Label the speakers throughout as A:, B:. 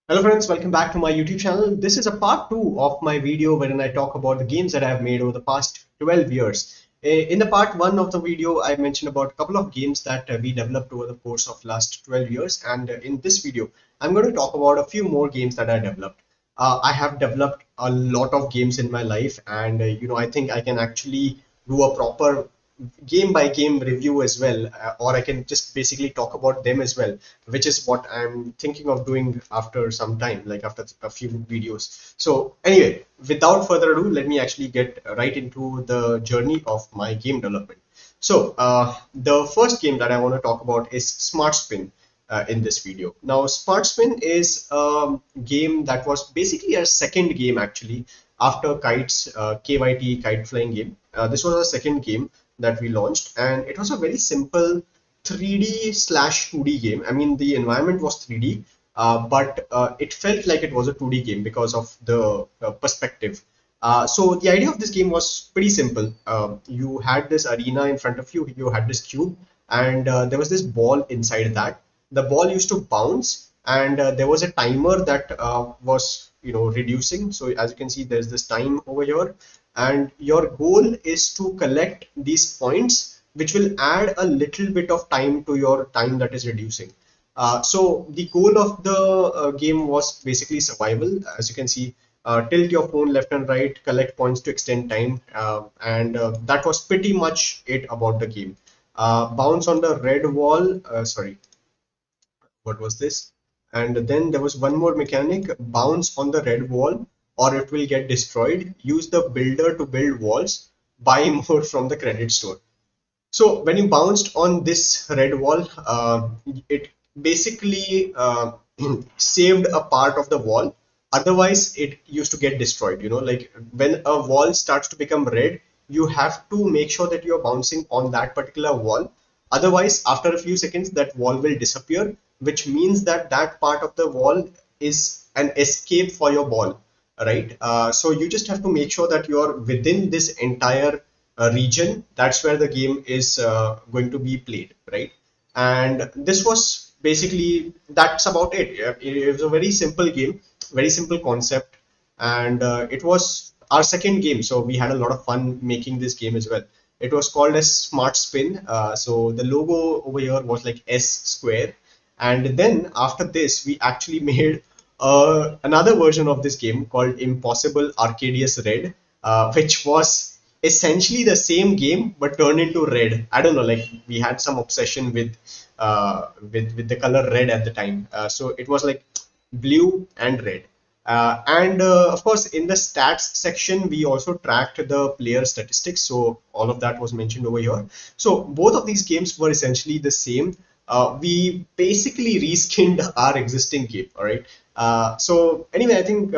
A: Hello friends, welcome back to my YouTube channel. This is a part 2 of my video wherein I talk about the games that I have made over the past 12 years. In the part 1 of the video, I mentioned about a couple of games that we developed over the course of last 12 years, and in this video, I'm going to talk about a few more games that I developed. I have developed a lot of games in my life, and I think I can actually do a proper game by game review as well, or I can just basically talk about them as well, which is what I'm thinking of doing after some time, like after a few videos. So anyway, without further ado, let me actually get right into the journey of my game development. So the first game that I want to talk about is Smart Spin. In this video. Now, Smart Spin is a game that was basically a second game actually after Kite's KYT kite flying game. This was a second game that we launched, and it was a very simple 3D slash 2D game. I mean, the environment was 3D, but it felt like it was a 2D game because of the perspective. So the idea of this game was pretty simple. You had this arena in front of you, you had this cube, and there was this ball inside that. The ball used to bounce, and there was a timer that was reducing. So as you can see, there's this time over here, and your goal is to collect these points, which will add a little bit of time to your time that is reducing. So the goal of the game was basically survival. As you can see, tilt your phone left and right, collect points to extend time, and that was pretty much it about the game. Bounce on the red wall. Sorry, what was this? And then there was one more mechanic: bounce on the red wall, or it will get destroyed. Use the builder to build walls. Buy more from the credit store. So when you bounced on this red wall, it basically saved a part of the wall. Otherwise, it used to get destroyed. Like when a wall starts to become red, you have to make sure that you're bouncing on that particular wall. Otherwise, after a few seconds, that wall will disappear, which means that that part of the wall is an escape for your ball, right? So you just have to make sure that you're within this entire region. That's where the game is going to be played, right? And this was basically, that's about it. It was a very simple game, very simple concept, and it was our second game, so we had a lot of fun making this game as well. It was called as Smart Spin. So the logo over here was like S square, and then after this we actually made another version of this game called Impossible Arcadius Red, which was essentially the same game but turned into red. I don't know, like we had some obsession with the color red at the time. So it was like blue and red. And of course, in the stats section, we also tracked the player statistics. So all of that was mentioned over here. So both of these games were essentially the same. We basically reskinned our existing game. All right. So anyway, I think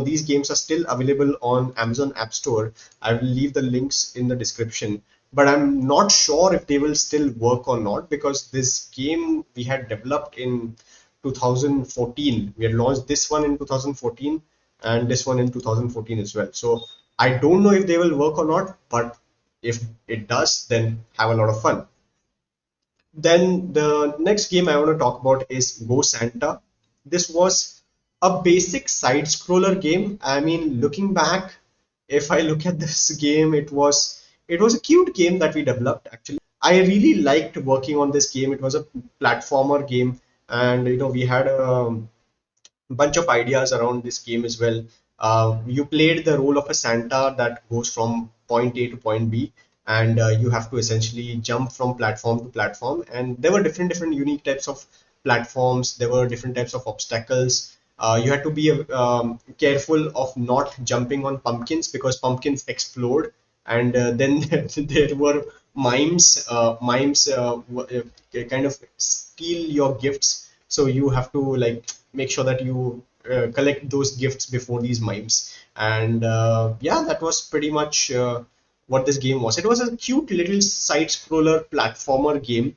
A: these games are still available on Amazon App Store. I will leave the links in the description, but I'm not sure if they will still work or not, because this game we had developed in 2014. We had launched this one in 2014 and this one in 2014 as well. So I don't know if they will work or not, but if it does, then have a lot of fun. Then the next game I want to talk about is Go Santa. This was a basic side scroller game. I mean, looking back, if I look at this game, it was a cute game that we developed actually. I really liked working on this game. It was a platformer game, and we had a bunch of ideas around this game as well. You played the role of a Santa that goes from point A to point B, and you have to essentially jump from platform to platform. And there were different unique types of platforms. There were different types of obstacles. You had to be careful of not jumping on pumpkins because pumpkins explode. And then there were mimes. Mimes kind of steal your gifts, so you have to like make sure that you collect those gifts before these mimes. And yeah, that was pretty much what this game was. It was a cute little side scroller platformer game.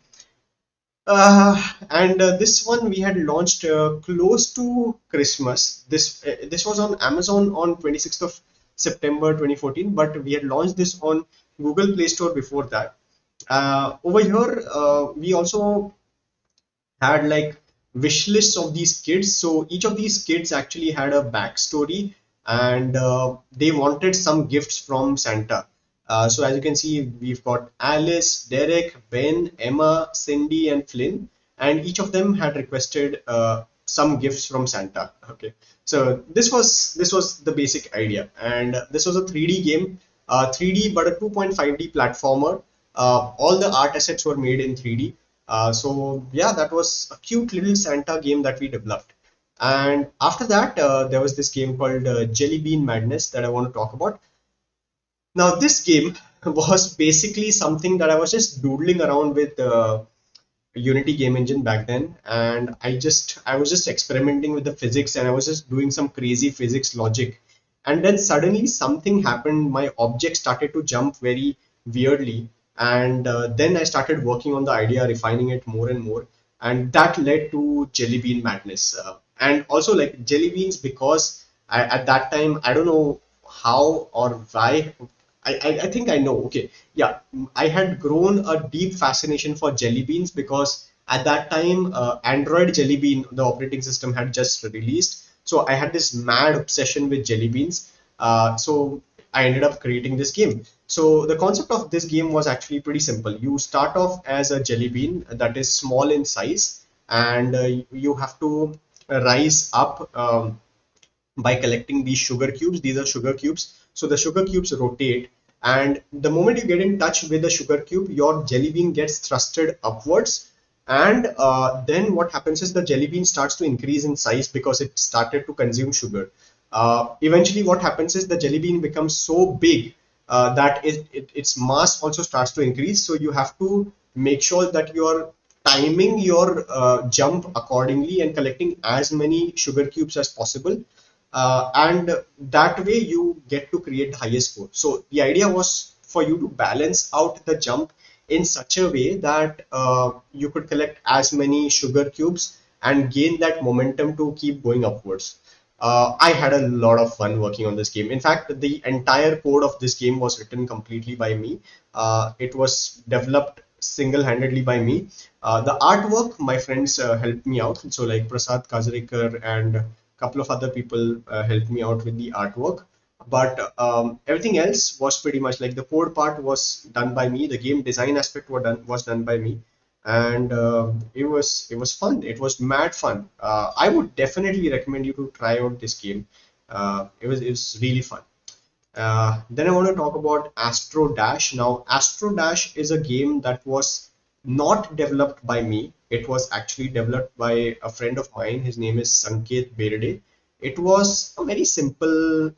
A: And this one we had launched close to Christmas. This was on Amazon on 26th of September 2014, but we had launched this on Google Play Store before that. Over here, we also had like wish lists of these kids. So each of these kids actually had a backstory, and they wanted some gifts from Santa. So as you can see, we've got Alice, Derek, Ben, Emma, Cindy, and Flynn, and each of them had requested some gifts from Santa. Okay, so this was the basic idea, and this was a 3D game, 3D but a 2.5D platformer. All the art assets were made in 3D. So yeah, that was a cute little Santa game that we developed. And after that, there was this game called Jelly Bean Madness that I want to talk about. Now, this game was basically something that I was just doodling around with Unity game engine back then, and I was just experimenting with the physics, and I was just doing some crazy physics logic. And then suddenly something happened. My object started to jump very weirdly, and then I started working on the idea, refining it more and more, and that led to Jelly Bean Madness. And also like jelly beans, because at that time I don't know how or why. I think I know. Okay, yeah, I had grown a deep fascination for jelly beans because at that time, Android Jelly Bean, the operating system, had just released. So I had this mad obsession with jelly beans. So I ended up creating this game. So the concept of this game was actually pretty simple. You start off as a jelly bean that is small in size, and you have to rise up. By collecting these sugar cubes. These are sugar cubes. So the sugar cubes rotate, and the moment you get in touch with the sugar cube, your jelly bean gets thrusted upwards. And then what happens is the jelly bean starts to increase in size because it started to consume sugar. Eventually, what happens is the jelly bean becomes so big that its mass also starts to increase. So you have to make sure that you're timing your jump accordingly and collecting as many sugar cubes as possible, and that way you get to create the highest score. So the idea was for you to balance out the jump in such a way that you could collect as many sugar cubes and gain that momentum to keep going upwards. I had a lot of fun working on this game. In fact, the entire code of this game was written completely by me. It was developed single-handedly by me. The artwork, my friends helped me out. So like Prasad Kazarikar and couple of other people helped me out with the artwork, but everything else was pretty much like the code part was done by me. The game design aspect was done by me, and it was fun. It was mad fun. I would definitely recommend you to try out this game. It was really fun. Then I want to talk about Astro Dash. Now, Astro Dash is a game that was not developed by me. It was actually developed by a friend of mine. His name is Sanket Berde. It was a very simple,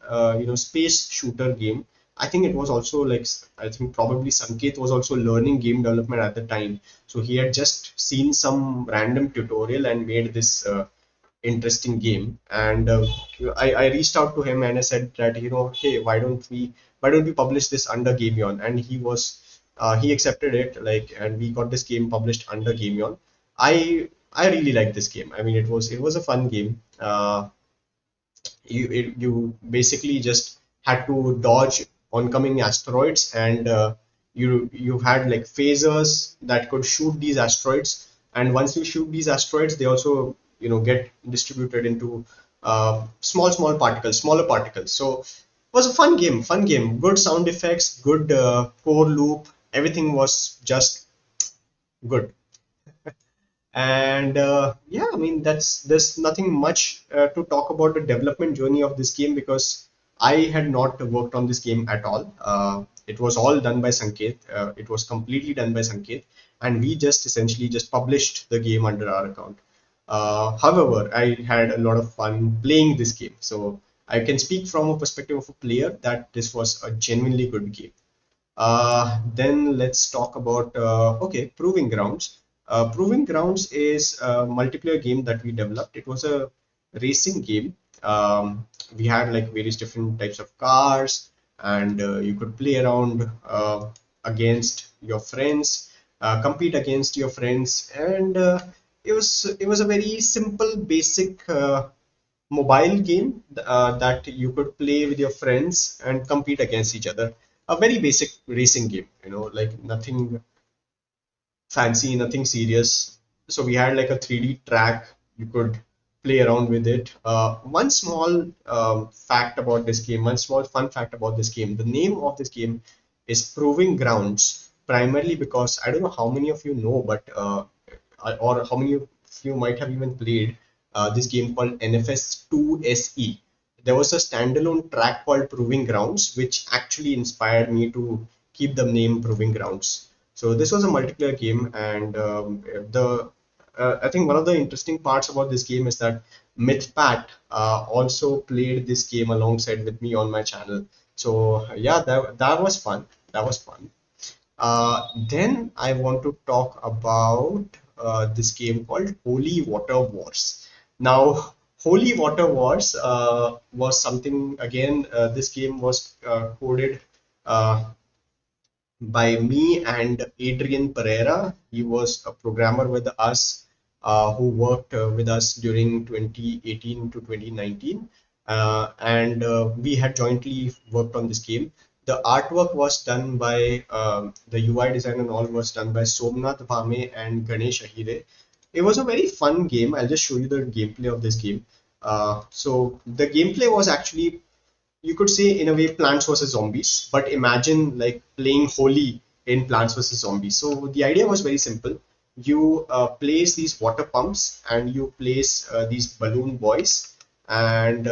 A: space shooter game. I think it was also like, I think probably Sanket was also learning game development at the time. So he had just seen some random tutorial and made this interesting game. And I reached out to him and I said that, hey, why don't we publish this under Gameon? And he accepted it, like, and we got this game published under Gameon. I really like this game. I mean, it was a fun game. You basically just had to dodge oncoming asteroids, and you had like phasers that could shoot these asteroids, and once you shoot these asteroids, they also get distributed into small particles, smaller particles. So it was a fun game, good sound effects, good core loop, everything was just good. And yeah, I mean, there's nothing much to talk about the development journey of this game, because I had not worked on this game at all. It was all done by Sanket. It was completely done by Sanket, and we just essentially just published the game under our account. However, I had a lot of fun playing this game, so I can speak from a perspective of a player that this was a genuinely good game. Then let's talk about okay, Proving Grounds. Proving Grounds is a multiplayer game that we developed. It was a racing game. We had like various different types of cars, and you could play around against your friends, compete against your friends, and it was a very simple, basic mobile game that you could play with your friends and compete against each other. A very basic racing game, like nothing fancy, nothing serious. So we had like a 3D track. you could play around with it. One small fact about this game, one small fun fact about this game, the name of this game is Proving Grounds, primarily because I don't know how many of you know, but or how many of you might have even played this game called NFS 2SE. There was a standalone track called Proving Grounds, which actually inspired me to keep the name Proving Grounds. So this was a multiplayer game, and the I think one of the interesting parts about this game is that MythPat also played this game alongside with me on my channel. So yeah, that was fun. That was fun. Then I want to talk about this game called Holy Water Wars. Now, Holy Water Wars was something again. This game was coded uh, by me and Adrian Pereira. He was a programmer with us who worked with us during 2018 to 2019. And we had jointly worked on this game. The artwork was done by the UI design and all was done by Somnath Bhame and Ganesh Ahire. It was a very fun game. I'll just show you the gameplay of this game. So the gameplay was actually, you could say in a way, Plants vs Zombies, but imagine like playing Holy in Plants vs Zombies. So the idea was very simple. You place these water pumps and you place these balloon boys, and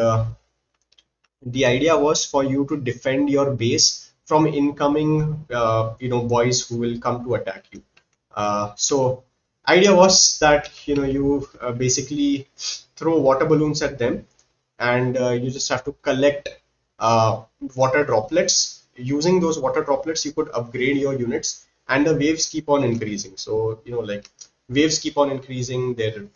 A: the idea was for you to defend your base from incoming boys who will come to attack you. So idea was that you basically throw water balloons at them, and you just have to collect water droplets. Using those water droplets you could upgrade your units, and the waves keep on increasing. So like waves keep on increasing, their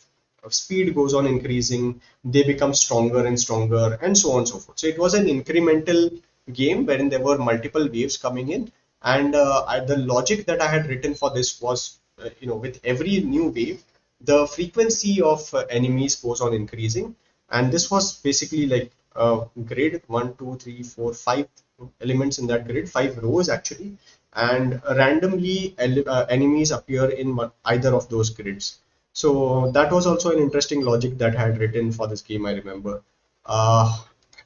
A: speed goes on increasing, they become stronger and stronger, and so on and so forth. So it was an incremental game wherein there were multiple waves coming in, and the logic that I had written for this was, with every new wave, the frequency of enemies goes on increasing, and this was basically like grid one, two, three, four, five elements in that grid, five rows actually, and randomly enemies appear in either of those grids. So that was also an interesting logic that I had written for this game, I remember. Uh,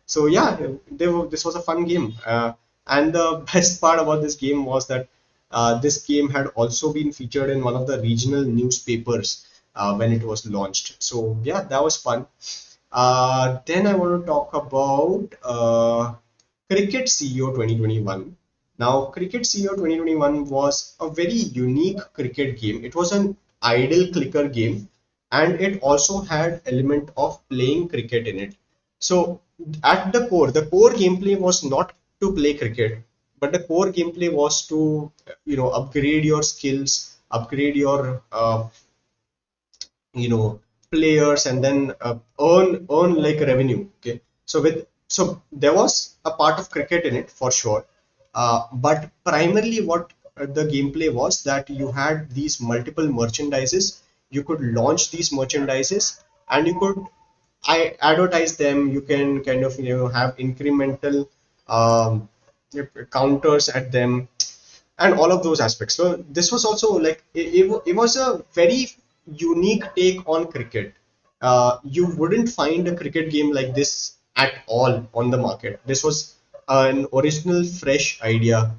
A: so yeah, this was a fun game. And the best part about this game was that this game had also been featured in one of the regional newspapers when it was launched. So yeah, that was fun. Then I want to talk about Cricket CEO 2021. Now, Cricket CEO 2021 was a very unique cricket game. It was an idle clicker game, and it also had element of playing cricket in it. So at the core gameplay was not to play cricket, but the core gameplay was to upgrade your skills, upgrade your players, and then earn like revenue. Okay, so there was a part of cricket in it for sure, but primarily what the gameplay was that you had these multiple merchandises. You could launch these merchandises, and you could I advertise them. You can kind of have incremental um, counters at them, and all of those aspects. So this was also like it was a very unique take on cricket. You wouldn't find a cricket game like this at all on the market. This was an original, fresh idea,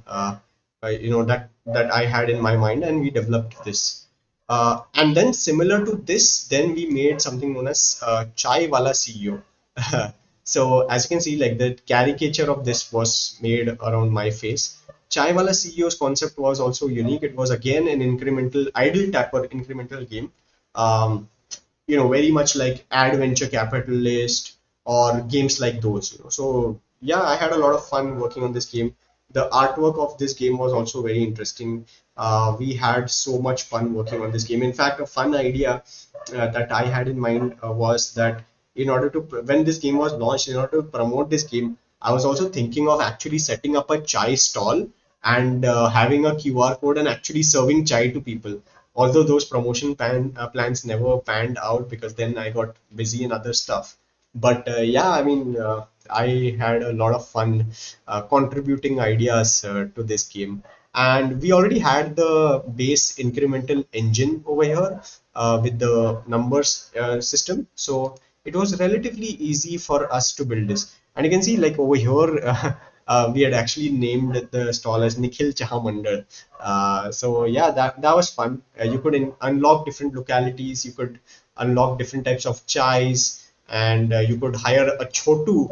A: that I had in my mind, and we developed this. And then similar to this, then we made something known as Chai Wala CEO. So as you can see, like the caricature of this was made around my face. Chai Wala CEO's concept was also unique. It was again an incremental, idle tapper incremental game. Um, very much like Adventure Capitalist or games like those. So yeah, I had a lot of fun working on this game. The artwork of this game was also very interesting. We had so much fun working on this game. In fact, a fun idea that I had in mind was that in order to when this game was launched, in order to promote this game, I was also thinking of actually setting up a chai stall and having a QR code and actually serving chai to people. Although those plans never panned out because then I got busy in other stuff. But yeah, I mean, I had a lot of fun contributing ideas to this game. And we already had the base incremental engine over here. with the numbers system. So it was relatively easy for us to build this. And you can see like over here, we had actually named the stall as Nikhil Chaha Mandal. So yeah, that was fun. You could unlock different localities. You could unlock different types of chais, and you could hire a chotu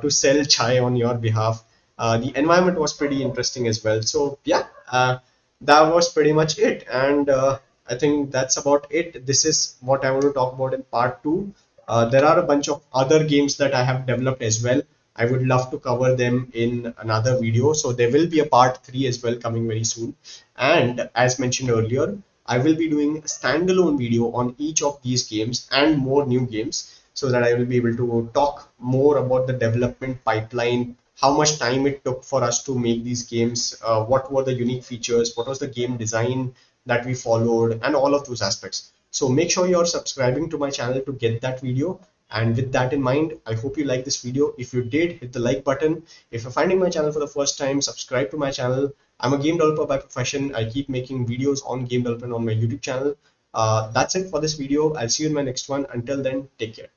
A: to sell chai on your behalf. The environment was pretty interesting as well. So yeah, that was pretty much it. And I think that's about it. This is what I want to talk about in part two. There are a bunch of other games that I have developed as well. I would love to cover them in another video. So there will be a part three as well coming very soon. And as mentioned earlier, I will be doing a standalone video on each of these games and more new games, so that I will be able to talk more about the development pipeline, how much time it took for us to make these games, what were the unique features, what was the game design that we followed, and all of those aspects. So make sure you're subscribing to my channel to get that video. And with that in mind, I hope you like this video. If you did, hit the like button. If you're finding my channel for the first time, subscribe to my channel. I'm a game developer by profession. I keep making videos on game development on my YouTube channel. That's it for this video. I'll see you in my next one. Until then, take care.